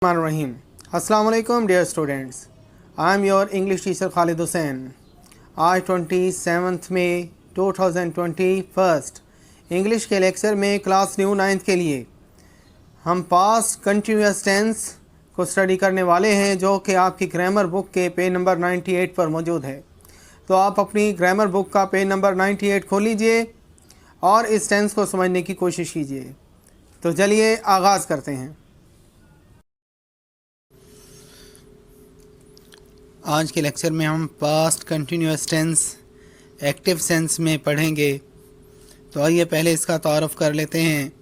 Rahim. Assalamu alaikum dear students. I am your English teacher Khalid Hussain. आज 27 मई 2021 English के lecture में class new 9th के लिए हम पास्ट कंटिन्यूअस टेंस को स्टडी करने वाले हैं, जो कि आपकी ग्रामर बुक के पेज नंबर 98 पर मौजूद है। तो आप अपनी ग्रामर बुक का पेज नंबर 98 खोल लीजिए और इस टेंस को समझने की कोशिश कीजिए। तो चलिए आगाज़ करते हैं। आज के लेक्चर में हम past continuous tense active sense में पढ़ेंगे। तो आइए पहले इसका तारुफ कर लेते हैं।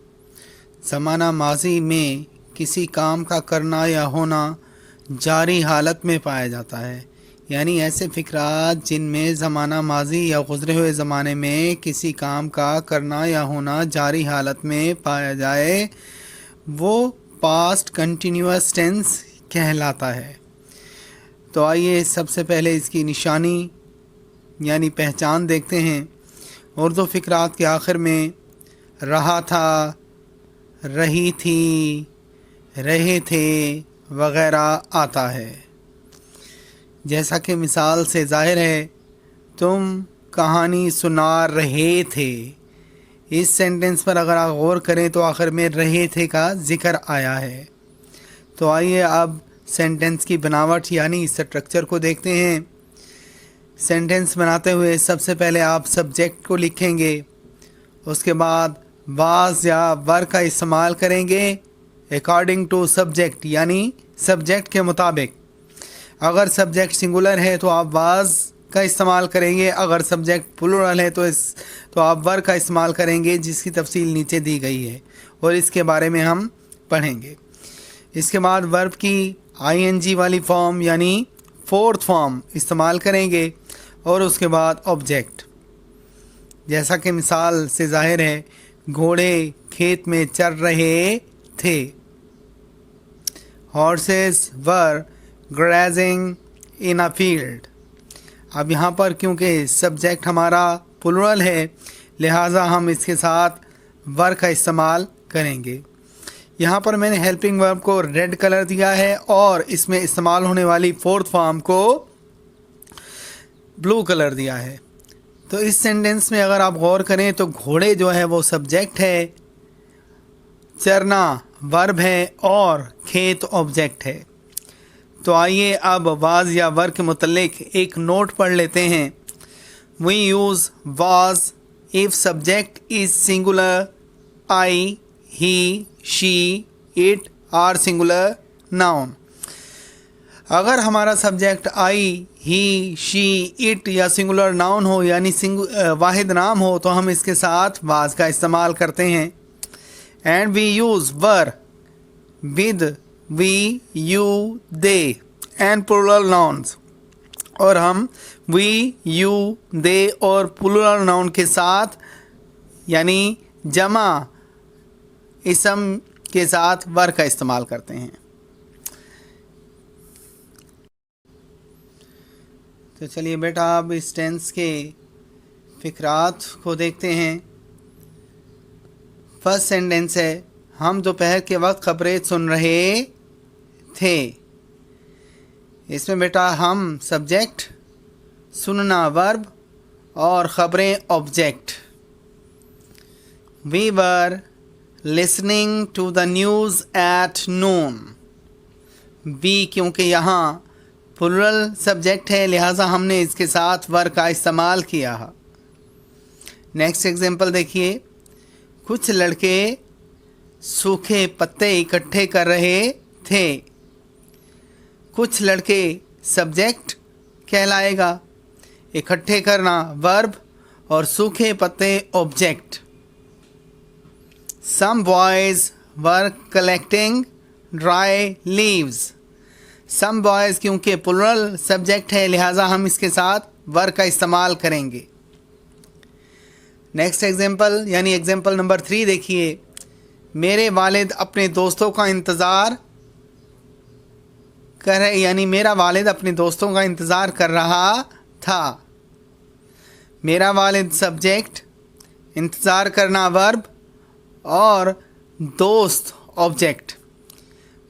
ज़माना माजी में किसी काम का करना या होना जारी हालत में पाया जाता है, यानी ऐसे फ़िक्रात जिनमें ज़माना माजी या गुज़रे हुए ज़माने में किसी काम का करना या होना जारी हालत में पाया जाए, वो पास्ट कंटिन्यूअस टेंस कहलाता है। तो आइए सबसे पहले इसकी निशानी यानी पहचान देखते हैं। उर्दू फ़िक्रात के आखिर में रहा था, रही थी, रहे थे वग़ैरह आता है। जैसा कि मिसाल से ज़ाहिर है, तुम कहानी सुना रहे थे। इस सेंटेंस पर अगर आप गौर करें तो आखिर में रहे थे का ज़िक्र आया है। तो आइए अब सेंटेंस की बनावट यानी स्ट्रक्चर को देखते हैं। सेंटेंस बनाते हुए सबसे पहले आप सब्जेक्ट को लिखेंगे, उसके बाद वाज या वर का इस्तेमाल करेंगे अकॉर्डिंग टू सब्जेक्ट, यानी सब्जेक्ट के मुताबिक। अगर सब्जेक्ट सिंगुलर है तो आप वाज का इस्तेमाल करेंगे, अगर सब्जेक्ट प्लूरल है तो आप वर का इस्तेमाल करेंगे, जिसकी तफसील नीचे दी गई है और इसके बारे में हम पढ़ेंगे। इसके बाद वर्ब की आईएनजी वाली फॉर्म यानी फोर्थ फॉर्म इस्तेमाल करेंगे और उसके बाद ऑब्जेक्ट। जैसा कि मिसाल से ज़ाहिर है, घोड़े खेत में चर रहे थे। Horses were grazing in a field. अब यहाँ पर क्योंकि सब्जेक्ट हमारा प्लूरल है, लिहाजा हम इसके साथ वर का इस्तेमाल करेंगे। यहाँ पर मैंने हेल्पिंग वर्ब को रेड कलर दिया है और इसमें इस्तेमाल होने वाली फोर्थ फॉर्म को ब्लू कलर दिया है। तो इस सेंटेंस में अगर आप गौर करें तो घोड़े जो है वो सब्जेक्ट है, चरना वर्ब है और खेत ऑब्जेक्ट है। तो आइए अब वाज या वर्ब के मुतल्लिक एक नोट पढ़ लेते हैं। We use was if subject is singular, I, he, she, it are singular noun. अगर हमारा subject I, he, she, it या सिंगुलर नाउन हो यानी वाहिद नाम हो तो हम इसके साथ वाज का इस्तेमाल करते हैं। And we use were with we, you, they and plural nouns. और हम वी, यू, दे और प्लूरल नाउन के साथ यानी जमा इसम के साथ वर का इस्तेमाल करते हैं। तो चलिए बेटा अब इस टेंस के फ़िक्रात को देखते हैं। फर्स्ट सेंटेंस है, हम दोपहर के वक्त खबरें सुन रहे थे। इसमें बेटा हम सब्जेक्ट, सुनना वर्ब और खबरें object. We were listening to the news at noon. Be क्योंकि यहाँ प्लूरल सब्जेक्ट है, लिहाजा हमने इसके साथ वर का इस्तेमाल किया है। नेक्स्ट एग्जांपल देखिए, कुछ लड़के सूखे पत्ते इकट्ठे कर रहे थे। कुछ लड़के सब्जेक्ट कहलाएगा, इकट्ठे करना वर्ब और सूखे पत्ते object. Some boys were collecting dry leaves. Some boys क्योंकि प्लूरल सब्जेक्ट है, लिहाजा हम इसके साथ वर का इस्तेमाल करेंगे। नेक्स्ट एग्जांपल यानी एग्जांपल नंबर 3 देखिए, मेरे वालिद अपने दोस्तों का इंतज़ार कर रहे यानी मेरा वालिद अपने दोस्तों का इंतज़ार कर रहा था। मेरा वालिद सब्जेक्ट, इंतज़ार करना वर्ब और दोस्त object.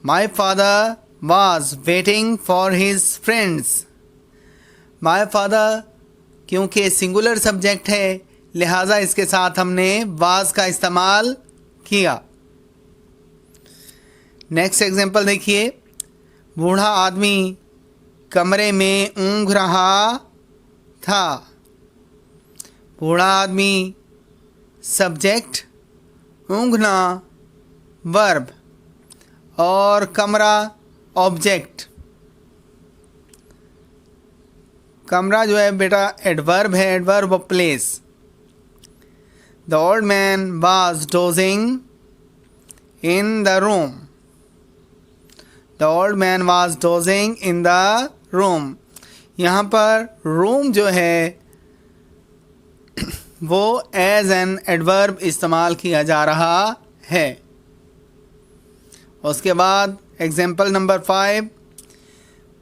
My father was waiting for his friends. My father क्योंकि सिंगुलर सब्जेक्ट है लिहाजा इसके साथ हमने वाज का इस्तेमाल किया। नेक्स्ट एग्जांपल देखिए, बूढ़ा आदमी कमरे में ऊँघ रहा था। बूढ़ा आदमी सब्जेक्ट, ऊँघना वर्ब और कमरा ऑब्जेक्ट। कमरा जो है बेटा एडवर्ब है, adverb of place. The old man was dosing in the room. The old man was dosing in the room. यहाँ पर रूम जो है वो एज एन एडवर्ब इस्तेमाल किया जा रहा है। उसके बाद एग्जाम्पल नंबर 5,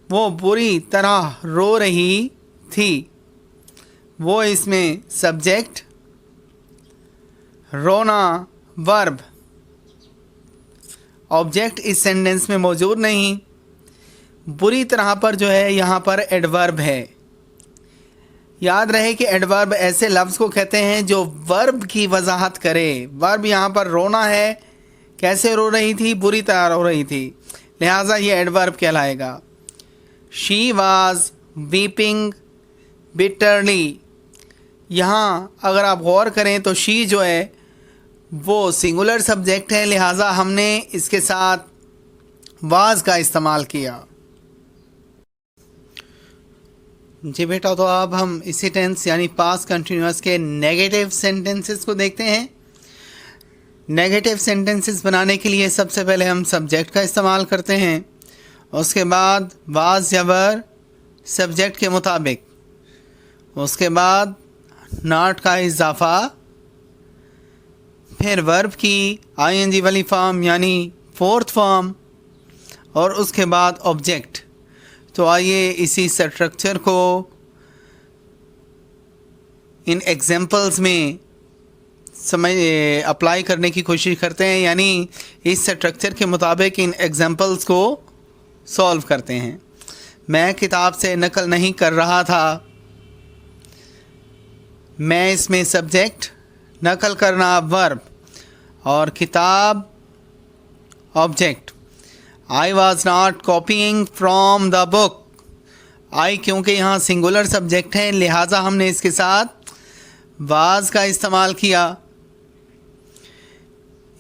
वो बुरी तरह रो रही थी। वो इसमें सब्जेक्ट, रोना वर्ब, ऑब्जेक्ट इस सेंटेंस में मौजूद नहीं। बुरी तरह पर जो है यहाँ पर एडवर्ब है। याद रहे कि एडवर्ब ऐसे लफ्ज़ को कहते हैं जो वर्ब की वजाहत करे। वर्ब यहाँ पर रोना है। कैसे रो रही थी? बुरी तरह रो रही थी, लिहाजा ये एडवर्ब कहलाएगा। She was weeping bitterly. यहाँ अगर आप गौर करें तो शी जो है वो सिंगुलर सब्जेक्ट है, लिहाजा हमने इसके साथ वाज का इस्तेमाल किया। जी बेटा, तो अब हम इसी टेंस यानी पास्ट कंटिन्यूअस के नेगेटिव सेंटेंसेस को देखते हैं। नेगेटिव सेंटेंसेस बनाने के लिए सबसे पहले हम सब्जेक्ट का इस्तेमाल करते हैं। उसके बाद वाज या वर सब्जेक्ट के मुताबिक। उसके बाद नॉट का इजाफा, फिर वर्ब की आईएनजी वाली फॉर्म यानी फोर्थ फॉर्म, और उसके बाद ऑब्जेक्ट। तो आइए इसी स्ट्रक्चर को इन एग्जाम्पल्स में अप्लाई करने की कोशिश करते हैं, यानी इस स्ट्रक्चर के मुताबिक इन एग्जाम्पल्स को सॉल्व करते हैं। मैं किताब से नकल नहीं कर रहा था। मैं इसमें सब्जेक्ट, नकल करना वर्ब और किताब object. I was not copying from the book. I क्योंकि यहाँ सिंगुलर सब्जेक्ट है, लिहाजा हमने इसके साथ वाज का इस्तेमाल किया।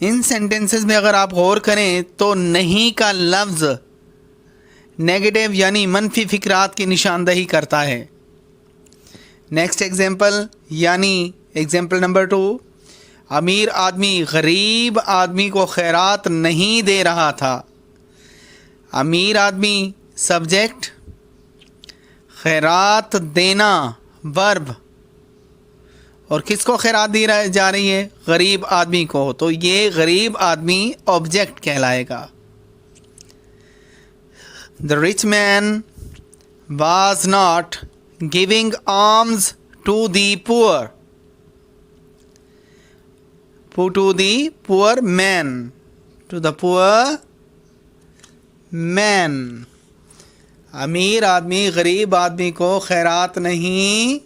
इन सेंटेंसेस में अगर आप गौर करें तो नहीं का लफ्ज़ नेगेटिव यानी मनफी फ़िक्रात की निशानदही करता है। नेक्स्ट एग्जाम्पल यानी एग्जाम्पल नंबर 2, अमीर आदमी गरीब आदमी को खैरात नहीं दे रहा था। अमीर आदमी सब्जेक्ट, खैरात देना वर्ब, और किसको खैरात दी जा रही है? गरीब आदमी को। तो ये गरीब आदमी ऑब्जेक्ट कहलाएगा। The rich man was not giving arms to the poor. To the poor man, to the poor man. अमीर आदमी गरीब आदमी को खैरात नहीं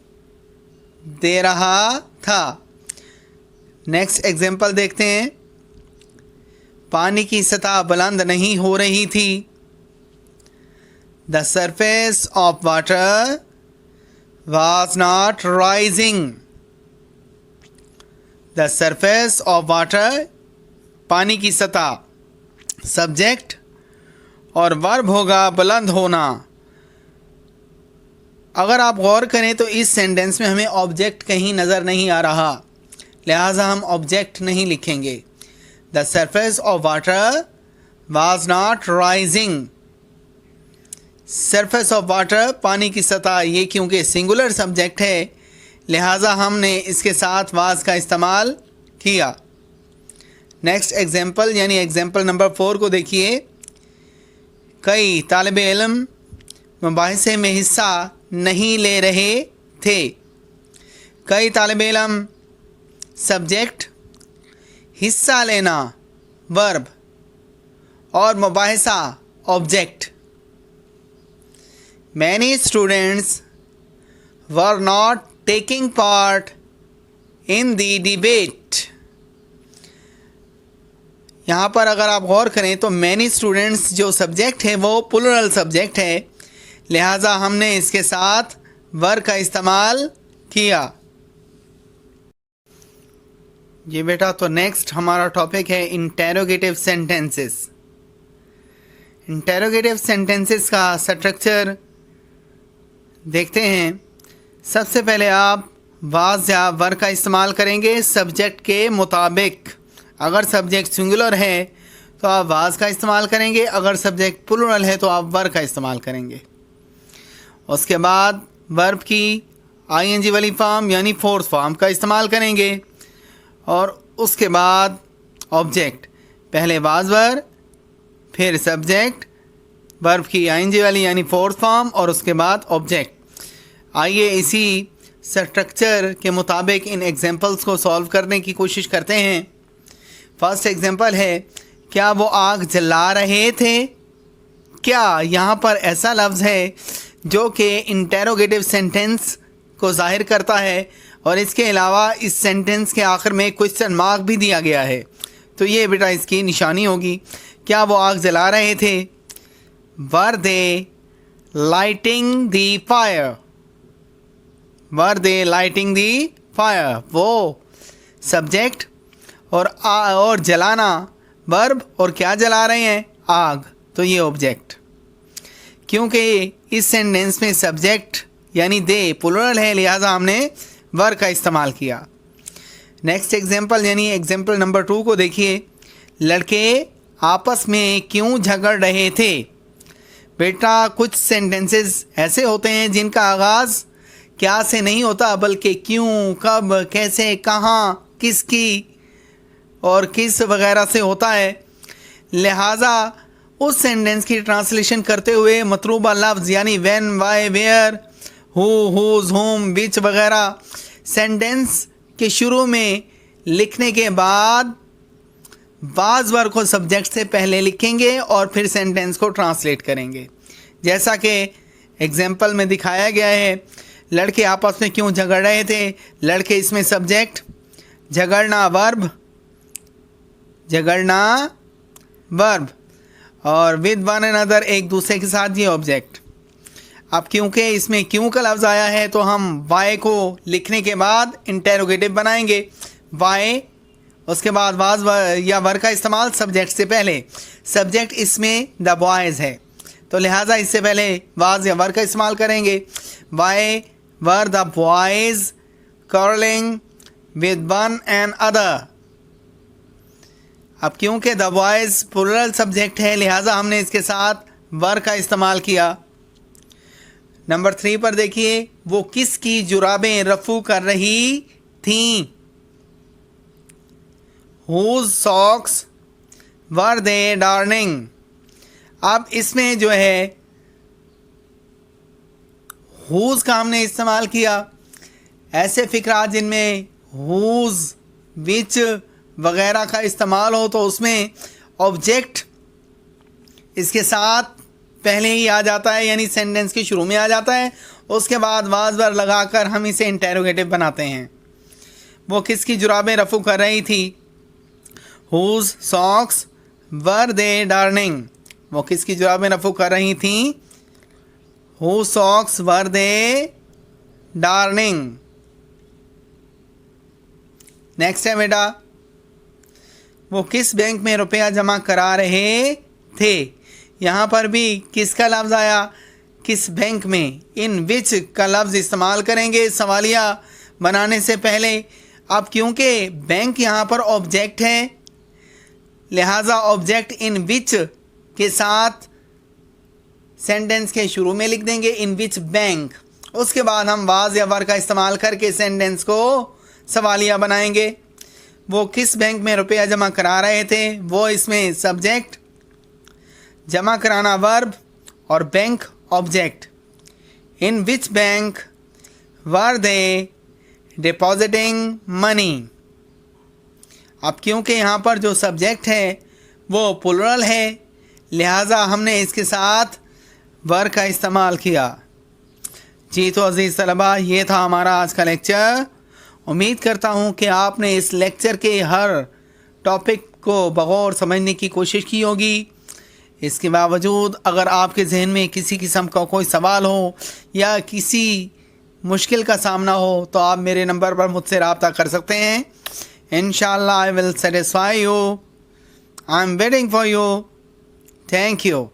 दे रहा था। नेक्स्ट एग्जाम्पल देखते हैं। पानी की सतह बुलंद नहीं हो रही थी। The surface of water was not rising. The surface of water, पानी की सतह सब्जेक्ट और वर्ब होगा बुलंद होना। अगर आप गौर करें तो इस सेंटेंस में हमें ऑब्जेक्ट कहीं नज़र नहीं आ रहा, लिहाजा हम ऑब्जेक्ट नहीं लिखेंगे। The surface of water was not rising. Surface of water पानी की सतह, ये क्योंकि सिंगुलर सब्जेक्ट है, लिहाजा हमने इसके साथ वाज का इस्तेमाल किया। नेक्स्ट एग्जाम्पल यानी एग्जाम्पल नंबर 4 को देखिए। कई तालिब इल्म मुबाहिसे में हिस्सा नहीं ले रहे थे। कई तालिब इल्म सब्जेक्ट, हिस्सा लेना वर्ब, और मुबाहिसा object. Many students were not taking part in the debate. यहाँ पर अगर आप गौर करें तो मैनी स्टूडेंट्स जो सब्जेक्ट है वो प्लूरल सब्जेक्ट है, लिहाजा हमने इसके साथ वर का इस्तेमाल किया। जी बेटा, तो नेक्स्ट हमारा टॉपिक है इंटेरोगेटिव सेंटेंसेस। इंटेरोगेटिव सेंटेंसेस का स्ट्रक्चर देखते हैं। सबसे पहले आप वाज या वर का इस्तेमाल करेंगे सब्जेक्ट के मुताबिक। अगर सब्जेक्ट सिंगुलर है तो आप वाज का इस्तेमाल करेंगे, अगर सब्जेक्ट प्लूरल है तो आप वर का इस्तेमाल करेंगे। उसके बाद वर्ब की आईएनजी वाली फॉर्म यानी फोर्थ फॉर्म का इस्तेमाल करेंगे, और उसके बाद ऑब्जेक्ट, पहले वाज वर, फिर सब्जेक्ट, वर्ब की आईएनजी वाली यानी फोर्थ फॉर्म, और उसके बाद ऑब्जेक्ट। आइए इसी स्ट्रक्चर के मुताबिक इन एग्जांपल्स को सॉल्व करने की कोशिश करते हैं। फर्स्ट एग्जांपल है, क्या वो आग जला रहे थे। क्या यहाँ पर ऐसा लफ्ज़ है जो कि इंटेरोगेटिव सेंटेंस को ज़ाहिर करता है, और इसके अलावा इस सेंटेंस के आखिर में क्वेश्चन मार्क भी दिया गया है, तो ये बेटा इसकी निशानी होगी। क्या वो आग जला रहे थे। Were they lighting the fire. Were they lighting the fire, वो सब्जेक्ट, और जलाना वर्ब, और क्या जला रहे हैं, आग, तो ये ऑब्जेक्ट। क्योंकि इस सेंटेंस में सब्जेक्ट यानी दे प्लूरल है, लिहाजा हमने वर का इस्तेमाल किया। नेक्स्ट एग्जांपल यानी एग्जांपल नंबर 2 को देखिए। लड़के आपस में क्यों झगड़ रहे थे। बेटा, कुछ सेंटेंसेस ऐसे होते हैं जिनका आगाज़ क्या से नहीं होता, बल्कि क्यों, कब, कैसे, कहाँ, किसकी और किस वगैरह से होता है। लिहाजा उस सेंटेंस की ट्रांसलेशन करते हुए मतलूबा लफ्ज़ यानी when, why, where, who, whose, whom, which वगैरह सेंटेंस के शुरू में लिखने के बाद वाज वर को सब्जेक्ट से पहले लिखेंगे और फिर सेंटेंस को ट्रांसलेट करेंगे। जैसा कि एग्जाम्पल में दिखाया गया है, लड़के आपस में क्यों झगड़ रहे थे। लड़के इसमें सब्जेक्ट, झगड़ना वर्ब, झगड़ना वर्ब, और विद वन अनदर एक दूसरे के साथ ये ऑब्जेक्ट। अब क्योंकि इसमें क्यों का लफ्ज़ आया है तो हम वाई को लिखने के बाद इंटेरोगेटिव बनाएंगे। वाई, उसके बाद वाज या वर का इस्तेमाल सब्जेक्ट से पहले। सब्जेक्ट इसमें द बॉयज़ है, तो लिहाजा इससे पहले वाज या वर का इस्तेमाल करेंगे। Why were the boys curling with one and other. अब क्योंकि द बॉयज़ प्लूरल सब्जेक्ट है, लिहाजा हमने इसके साथ वर का इस्तेमाल किया। नंबर 3 पर देखिए, वो किसकी जुराबें रफू कर रही थीं। हुज सॉक्स वर दे डार्निंग। अब इसमें जो है हुज का हमने इस्तेमाल किया। ऐसे फ़िक्रात जिनमें हुज, विच वगैरह का इस्तेमाल हो तो उसमें ऑब्जेक्ट इसके साथ पहले ही आ जाता है, यानी सेंटेंस के शुरू में आ जाता है। उसके बाद वाज वर लगाकर हम इसे इंटेरोगेटिव बनाते हैं। वो किसकी जुराबें रफू कर रही थी। हुज सॉक्स वर दे डार्निंग। वो किसकी जुराबें रफू कर रही थी। हुज सॉक्स वर दे डार्निंग। नेक्स्ट है बेटा, वो किस बैंक में रुपया जमा करा रहे थे। यहाँ पर भी किसका लफ्ज़ आया, किस बैंक में। इन विच का लफ्ज़ इस्तेमाल करेंगे सवालिया बनाने से पहले। अब क्योंकि बैंक यहाँ पर ऑब्जेक्ट है, लिहाजा ऑब्जेक्ट इन विच के साथ सेंटेंस के शुरू में लिख देंगे, इन विच बैंक। उसके बाद हम वाज या वर का इस्तेमाल करके सेंटेंस को सवालिया बनाएंगे। वो किस बैंक में रुपया जमा करा रहे थे, वो इसमें सब्जेक्ट, जमा कराना वर्ब, और bank object. In which bank were they depositing money. अब क्योंकि यहाँ पर जो सब्जेक्ट है वो प्लूरल है, लिहाजा हमने इसके साथ वर का इस्तेमाल किया। जी तो अज़ीज़ तलबा, ये था हमारा आज का लेक्चर। उम्मीद करता हूँ कि आपने इस लेक्चर के हर टॉपिक को बगौर समझने की कोशिश की होगी। इसके बावजूद अगर आपके जहन में किसी किस्म का कोई सवाल हो या किसी मुश्किल का सामना हो तो आप मेरे नंबर पर मुझसे रब्ता कर सकते हैं। इंशाअल्लाह I will satisfy you. I am waiting for you. Thank you.